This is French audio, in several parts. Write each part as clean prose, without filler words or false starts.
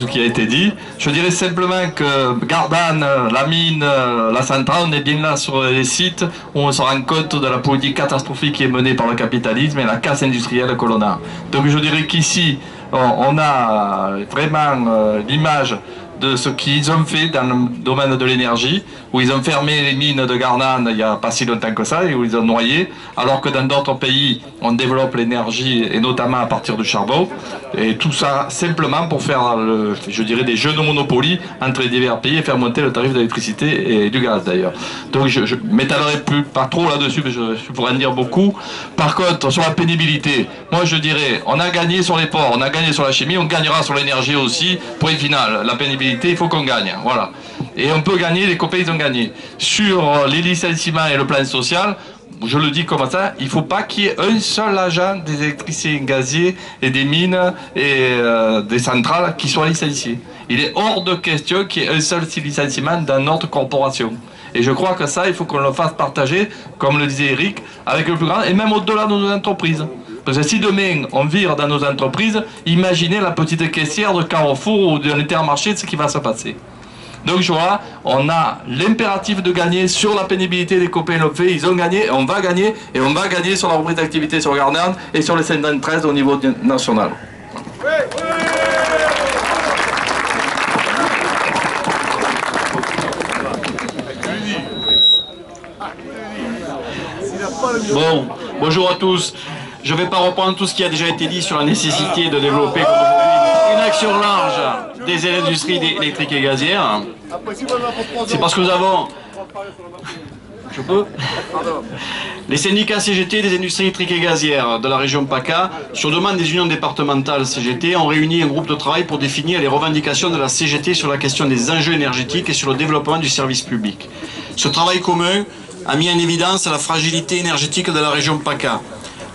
ce qui a été dit. Je dirais simplement que Gardanne, la mine, la centrale, on est bien là sur les sites où on se rend compte de la politique catastrophique qui est menée par le capitalisme et la casse industrielle que l'on a. Donc je dirais qu'ici, on a vraiment l'image de ce qu'ils ont fait dans le domaine de l'énergie, où ils ont fermé les mines de Gardanne il n'y a pas si longtemps que ça, et où ils ont noyé, alors que dans d'autres pays, on développe l'énergie, et notamment à partir du charbon, et tout ça simplement pour faire, je dirais, des jeux de monopoly entre les divers pays et faire monter le tarif d'électricité et du gaz d'ailleurs. Donc je ne m'étalerai pas trop là-dessus, mais je pourrais en dire beaucoup. Par contre, sur la pénibilité, moi je dirais, on a gagné sur les ports, on a gagné sur la chimie, on gagnera sur l'énergie aussi, point final. La pénibilité, il faut qu'on gagne, voilà. Et on peut gagner, les copains ils ont gagné. Sur les licenciements et le plan social, je le dis comme ça, il ne faut pas qu'il y ait un seul agent des électriciens gaziers et des mines et des centrales qui soit licencié. Il est hors de question qu'il y ait un seul licenciement dans notre corporation. Et je crois que ça, il faut qu'on le fasse partager, comme le disait Eric, avec le plus grand, et même au-delà de nos entreprises. Parce que si demain on vire dans nos entreprises, imaginez la petite caissière de Carrefour ou d'un Intermarché, ce qui va se passer. Donc je vois, on a l'impératif de gagner sur la pénibilité, des copains l'ont fait, ils ont gagné, on va gagner, et on va gagner sur la reprise d'activité sur Gardanne et sur les 513 au niveau national. Bon, bonjour à tous. Je ne vais pas reprendre tout ce qui a déjà été dit sur la nécessité de développer comme aujourd'hui une action large des industries électriques et gazières. C'est parce que nous avons... Je peux ? Les syndicats CGT des industries électriques et gazières de la région PACA, sur demande des unions départementales CGT, ont réuni un groupe de travail pour définir les revendications de la CGT sur la question des enjeux énergétiques et sur le développement du service public. Ce travail commun a mis en évidence la fragilité énergétique de la région PACA.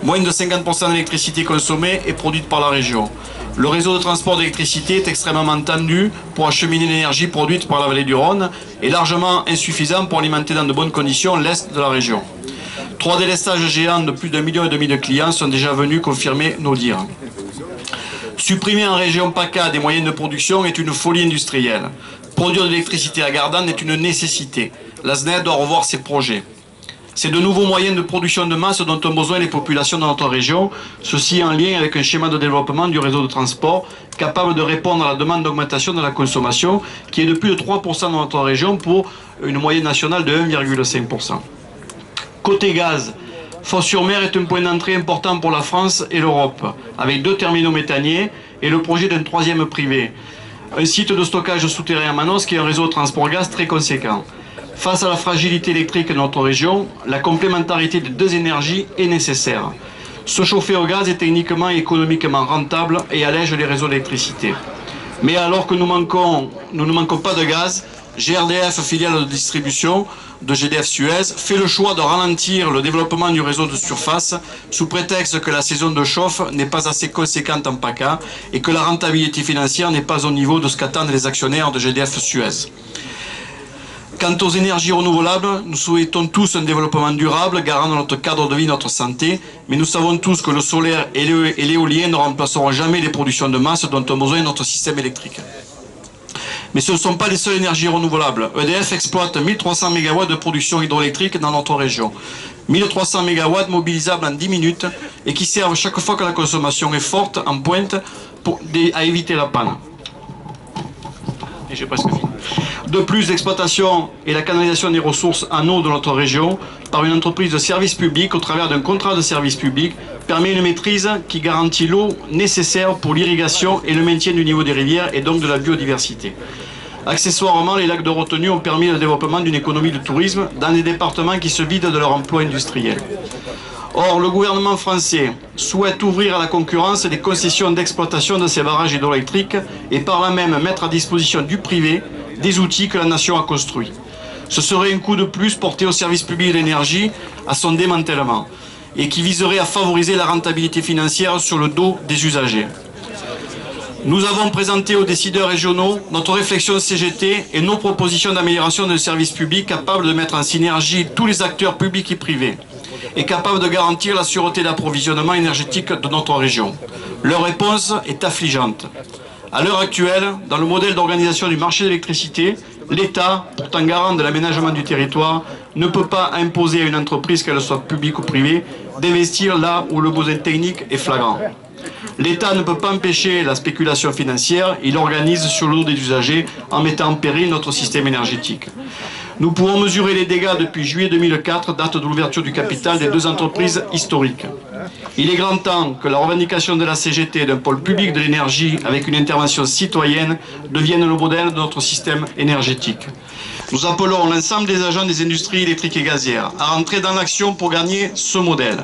Moins de 50% de l'électricité consommée est produite par la région. Le réseau de transport d'électricité est extrêmement tendu pour acheminer l'énergie produite par la vallée du Rhône et largement insuffisant pour alimenter dans de bonnes conditions l'est de la région. 3 délestages géants de plus d'1,5 million de clients sont déjà venus confirmer nos dires. Supprimer en région PACA des moyens de production est une folie industrielle. Produire de l'électricité à Gardanne est une nécessité. La SNED doit revoir ses projets. C'est de nouveaux moyens de production de masse dont ont besoin les populations de notre région, ceci en lien avec un schéma de développement du réseau de transport capable de répondre à la demande d'augmentation de la consommation qui est de plus de 3% dans notre région pour une moyenne nationale de 1,5%. Côté gaz, Fos-sur-Mer est un point d'entrée important pour la France et l'Europe, avec 2 terminaux méthaniers et le projet d'un 3e privé. Un site de stockage souterrain à Manos qui est un réseau de transport gaz très conséquent. Face à la fragilité électrique de notre région, la complémentarité des 2 énergies est nécessaire. Se chauffer au gaz est techniquement et économiquement rentable et allège les réseaux d'électricité. Mais alors que nous ne manquons pas de gaz, GRDF, filiale de distribution de GDF Suez, fait le choix de ralentir le développement du réseau de surface sous prétexte que la saison de chauffe n'est pas assez conséquente en PACA et que la rentabilité financière n'est pas au niveau de ce qu'attendent les actionnaires de GDF Suez. Quant aux énergies renouvelables, nous souhaitons tous un développement durable, garant de notre cadre de vie, notre santé, mais nous savons tous que le solaire et l'éolien ne remplaceront jamais les productions de masse dont a besoin notre système électrique. Mais ce ne sont pas les seules énergies renouvelables. EDF exploite 1300 MW de production hydroélectrique dans notre région. 1300 MW mobilisables en 10 minutes et qui servent chaque fois que la consommation est forte, en pointe, à éviter la panne. Et j'ai presque fini. De plus, l'exploitation et la canalisation des ressources en eau de notre région par une entreprise de service public au travers d'un contrat de service public permet une maîtrise qui garantit l'eau nécessaire pour l'irrigation et le maintien du niveau des rivières et donc de la biodiversité. Accessoirement, les lacs de retenue ont permis le développement d'une économie de tourisme dans des départements qui se vident de leur emploi industriel. Or, le gouvernement français souhaite ouvrir à la concurrence les concessions d'exploitation de ces barrages hydroélectriques et par là même mettre à disposition du privé des outils que la nation a construits. Ce serait un coup de plus porté au service public de l'énergie à son démantèlement et qui viserait à favoriser la rentabilité financière sur le dos des usagers. Nous avons présenté aux décideurs régionaux notre réflexion CGT et nos propositions d'amélioration de services publics capables de mettre en synergie tous les acteurs publics et privés et capables de garantir la sûreté d'approvisionnement énergétique de notre région. Leur réponse est affligeante. À l'heure actuelle, dans le modèle d'organisation du marché de l'électricité, l'État, pourtant garant de l'aménagement du territoire, ne peut pas imposer à une entreprise, qu'elle soit publique ou privée, d'investir là où le besoin technique est flagrant. L'État ne peut pas empêcher la spéculation financière, il organise sur le dos des usagers en mettant en péril notre système énergétique. Nous pouvons mesurer les dégâts depuis juillet 2004, date de l'ouverture du capital des deux entreprises historiques. Il est grand temps que la revendication de la CGT d'un pôle public de l'énergie avec une intervention citoyenne devienne le modèle de notre système énergétique. Nous appelons l'ensemble des agents des industries électriques et gazières à rentrer dans l'action pour gagner ce modèle.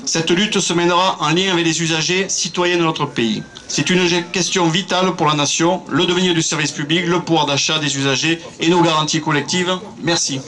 Cette lutte se mènera en lien avec les usagers citoyens de notre pays. C'est une question vitale pour la nation, le devenir du service public, le pouvoir d'achat des usagers et nos garanties collectives. Merci.